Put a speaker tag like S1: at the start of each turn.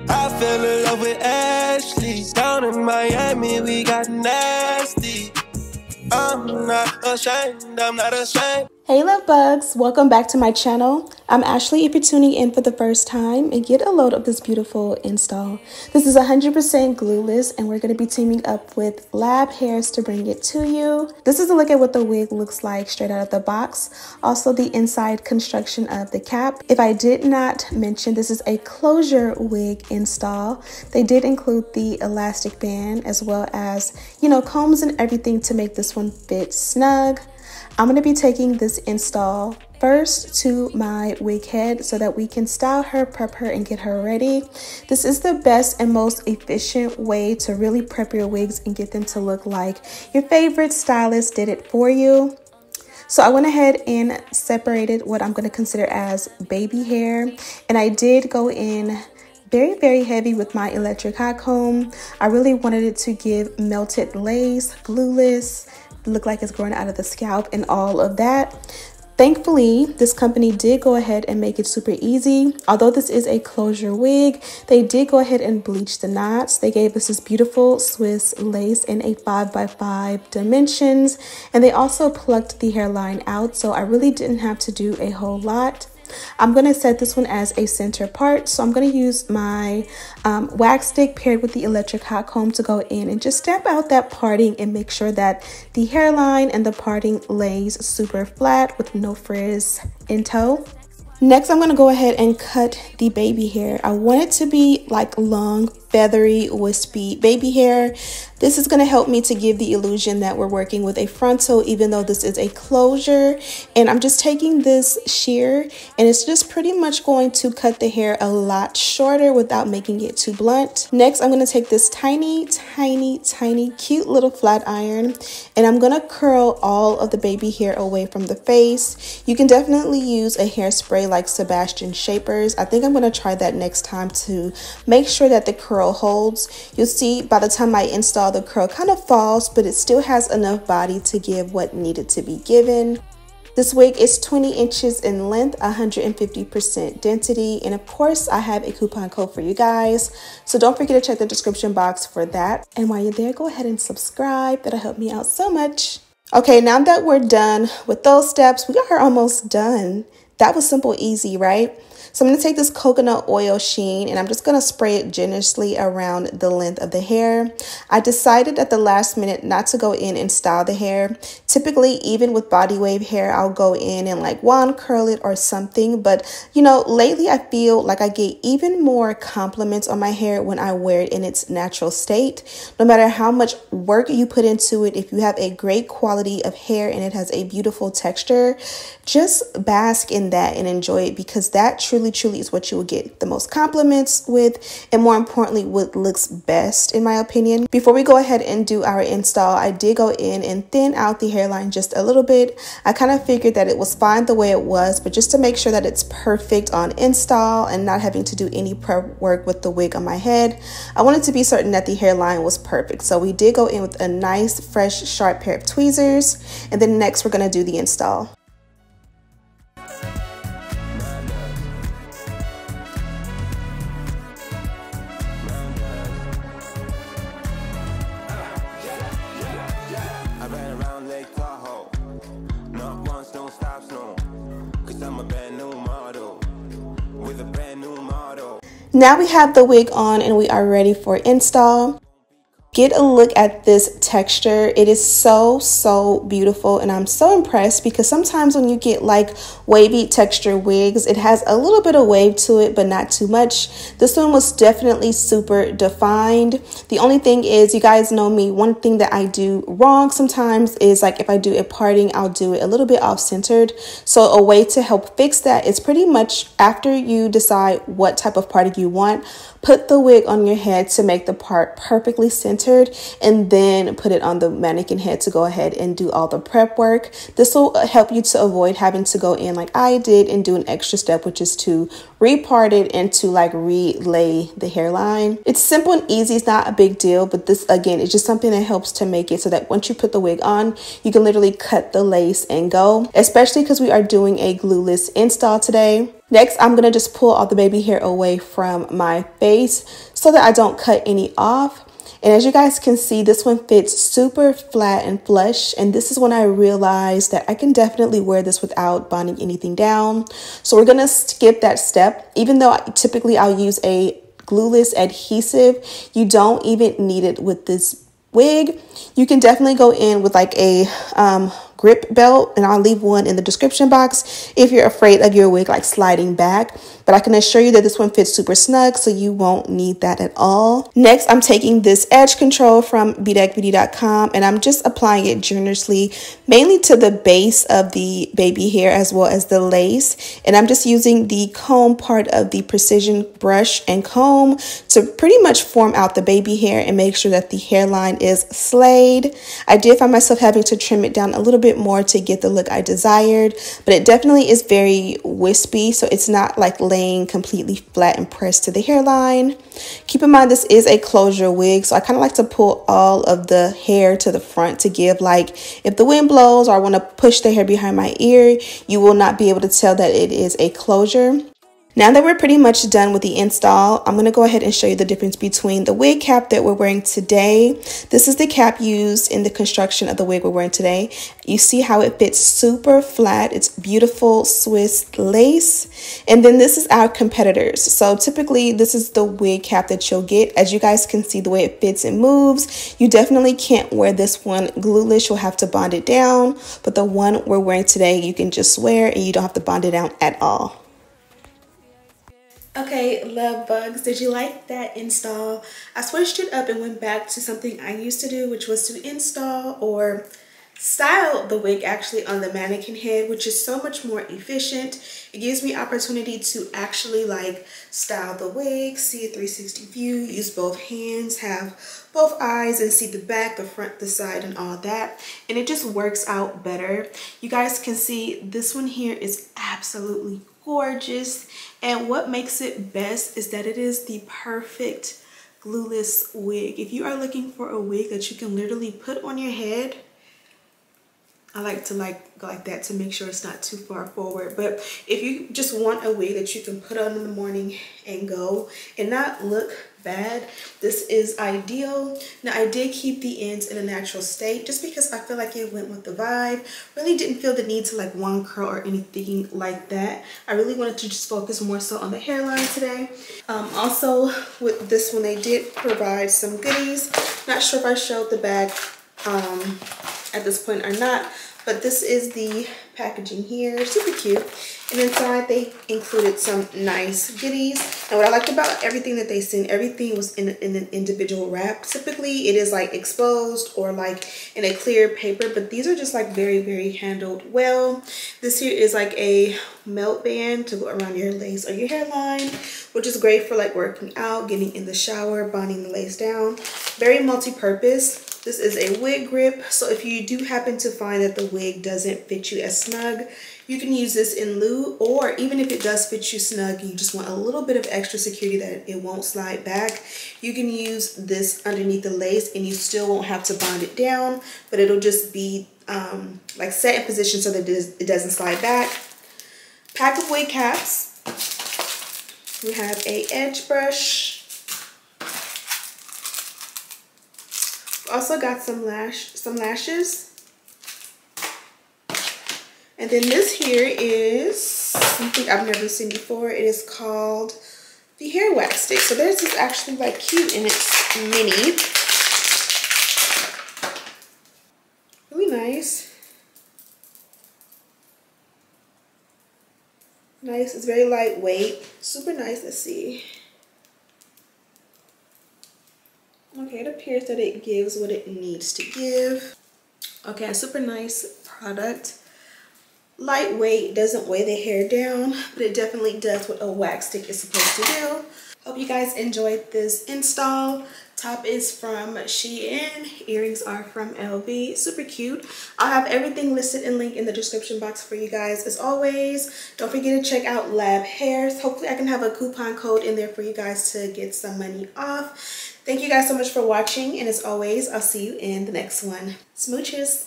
S1: I fell in love with Ashley. Down in Miami, we got nasty. I'm not ashamed, I'm not ashamed.
S2: Hey love bugs, welcome back to my channel. I'm Ashley. If you're tuning in for the first time, and get a load of this beautiful install. This is 100% glueless, and we're going to be teaming up with Labhairs to bring it to you. This is a look at what the wig looks like straight out of the box. Also the inside construction of the cap. If I did not mention, this is a closure wig install. They did include the elastic band as well as, combs and everything to make this one fit snug. I'm going to be taking this install first to my wig head so that we can style her, prep her, and get her ready. This is the best and most efficient way to really prep your wigs and get them to look like your favorite stylist did it for you. So I went ahead and separated what I'm going to consider as baby hair, and I did go in very heavy with my electric hot comb. I really wanted it to give melted lace, glueless, look like it's growing out of the scalp and all of that. Thankfully, this company did go ahead and make it super easy. Although this is a closure wig, they did go ahead and bleach the knots. They gave us this beautiful Swiss lace in a 5x5 dimensions, and they also plucked the hairline out, so I really didn't have to do a whole lot. I'm going to set this one as a center part, so I'm going to use my wax stick paired with the electric hot comb to go in and just stamp out that parting and make sure that the hairline and the parting lays super flat with no frizz in tow. Next, I'm going to go ahead and cut the baby hair. I want it to be like long, feathery, wispy baby hair. This is going to help me to give the illusion that we're working with a frontal, even though this is a closure. And I'm just taking this shear, and it's just pretty much going to cut the hair a lot shorter without making it too blunt. Next, I'm going to take this tiny cute little flat iron, and I'm going to curl all of the baby hair away from the face. You can definitely use a hairspray like Sebastian Shapers. I think I'm going to try that next time to make sure that the curl holds. You'll see by the time I install, the curl kind of falls, but it still has enough body to give what needed to be given. This wig is 20 inches in length, 150% density, and of course I have a coupon code for you guys, so don't forget to check the description box for that. And while you're there, go ahead and subscribe. That'll help me out so much. Okay, now that we're done with those steps, we got her almost done. That was simple, easy, right? So I'm going to take this coconut oil sheen, and I'm just going to spray it generously around the length of the hair. I decided at the last minute not to go in and style the hair. Typically, even with body wave hair, I'll go in and like wand curl it or something. But, lately I feel like I get even more compliments on my hair when I wear it in its natural state. No matter how much work you put into it, if you have a great quality of hair and it has a beautiful texture, just bask in that and enjoy it, because that truly is what you will get the most compliments with, and more importantly, what looks best in my opinion. Before we go ahead and do our install, I did go in and thin out the hairline just a little bit. I kind of figured that it was fine the way it was, but just to make sure that it's perfect on install and not having to do any prep work with the wig on my head, I wanted to be certain that the hairline was perfect. So we did go in with a nice fresh sharp pair of tweezers, and then next we're going to do the install. Now we have the wig on and we are ready for install. Get a look at this texture. It is so beautiful, and I'm so impressed because sometimes when you get like wavy texture wigs, it has a little bit of wave to it, but not too much. This one was definitely super defined. The only thing is, you guys know me, one thing that I do wrong sometimes is like if I do a parting, I'll do it a little bit off-centered. So a way to help fix that is pretty much after you decide what type of parting you want, put the wig on your head to make the part perfectly centered centered, and then put it on the mannequin head to go ahead and do all the prep work. This will help you to avoid having to go in like I did and do an extra step, which is to repart it and to like relay the hairline. It's simple and easy. It's not a big deal, but this again is just something that helps to make it so that once you put the wig on, you can literally cut the lace and go, especially because we are doing a glueless install today. Next, I'm going to just pull all the baby hair away from my face so that I don't cut any off. And as you guys can see, this one fits super flat and flush. And this is when I realized that I can definitely wear this without bonding anything down. So we're going to skip that step. Even though typically I'll use a glueless adhesive, you don't even need it with this wig. You can definitely go in with like a grip belt, and I'll leave one in the description box if you're afraid of your wig like sliding back, but I can assure you that this one fits super snug, so you won't need that at all. Next, I'm taking this edge control from bedeck.com, and I'm just applying it generously, mainly to the base of the baby hair as well as the lace. And I'm just using the comb part of the precision brush and comb to pretty much form out the baby hair and make sure that the hairline is slayed. I did find myself having to trim it down a little bit more to get the look I desired, but it definitely is very wispy, so it's not like laying completely flat and pressed to the hairline. Keep in mind this is a closure wig, so I kind of like to pull all of the hair to the front to give, like, if the wind blows or I want to push the hair behind my ear, you will not be able to tell that it is a closure. Now that we're pretty much done with the install, I'm going to go ahead and show you the difference between the wig cap that we're wearing today. This is the cap used in the construction of the wig we're wearing today. You see how it fits super flat. It's beautiful Swiss lace. And then this is our competitors. So typically this is the wig cap that you'll get. As you guys can see the way it fits and moves, you definitely can't wear this one glueless. You'll have to bond it down. But the one we're wearing today, you can just wear and you don't have to bond it down at all. Okay, love bugs, did you like that install? I switched it up and went back to something I used to do, which was to install or style the wig actually on the mannequin head, which is so much more efficient. It gives me opportunity to actually like style the wig, see a 360 view, use both hands, have both eyes, and see the back, the front, the side, and all that. And it just works out better. You guys can see this one here is absolutely gorgeous, and what makes it best is that it is the perfect glueless wig. If you are looking for a wig that you can literally put on your head, I like to go like that to make sure it's not too far forward. But if you just want a wig that you can put on in the morning and go and not look bad, this is ideal. Now I did keep the ends in a natural state just because I feel like it went with the vibe. Really didn't feel the need to like one curl or anything like that. I really wanted to just focus more so on the hairline today. Also with this one, they did provide some goodies. Not sure if I showed the bag at this point or not, but this is the packaging here, super cute. And inside they included some nice goodies. And what I liked about everything that they sent, everything was in an individual wrap. Typically it is like exposed or like in a clear paper, but these are just like very handled well. This here is like a melt band to go around your lace or your hairline, which is great for like working out, getting in the shower, bonding the lace down. Very multi-purpose. This is a wig grip, so if you do happen to find that the wig doesn't fit you as snug, you can use this in lieu, or even if it does fit you snug, you just want a little bit of extra security that it won't slide back, you can use this underneath the lace and you still won't have to bond it down, but it'll just be like set in position so that it doesn't slide back. Pack of wig caps. We have a edge brush. Also got some lashes. And then this here is something I've never seen before. It is called the hair wax stick. So theirs is actually like cute and it's mini. Really nice. Nice, it's very lightweight. Super nice, let's see. Okay, it appears that it gives what it needs to give. Okay, a super nice product. Lightweight, doesn't weigh the hair down, but it definitely does what a wax stick is supposed to do. Hope you guys enjoyed this install. Top is from Shein. Earrings are from LV. Super cute. I'll have everything listed and linked in the description box for you guys. As always, don't forget to check out Labhairs. Hopefully I can have a coupon code in there for you guys to get some money off. Thank you guys so much for watching. And as always, I'll see you in the next one. Smooches.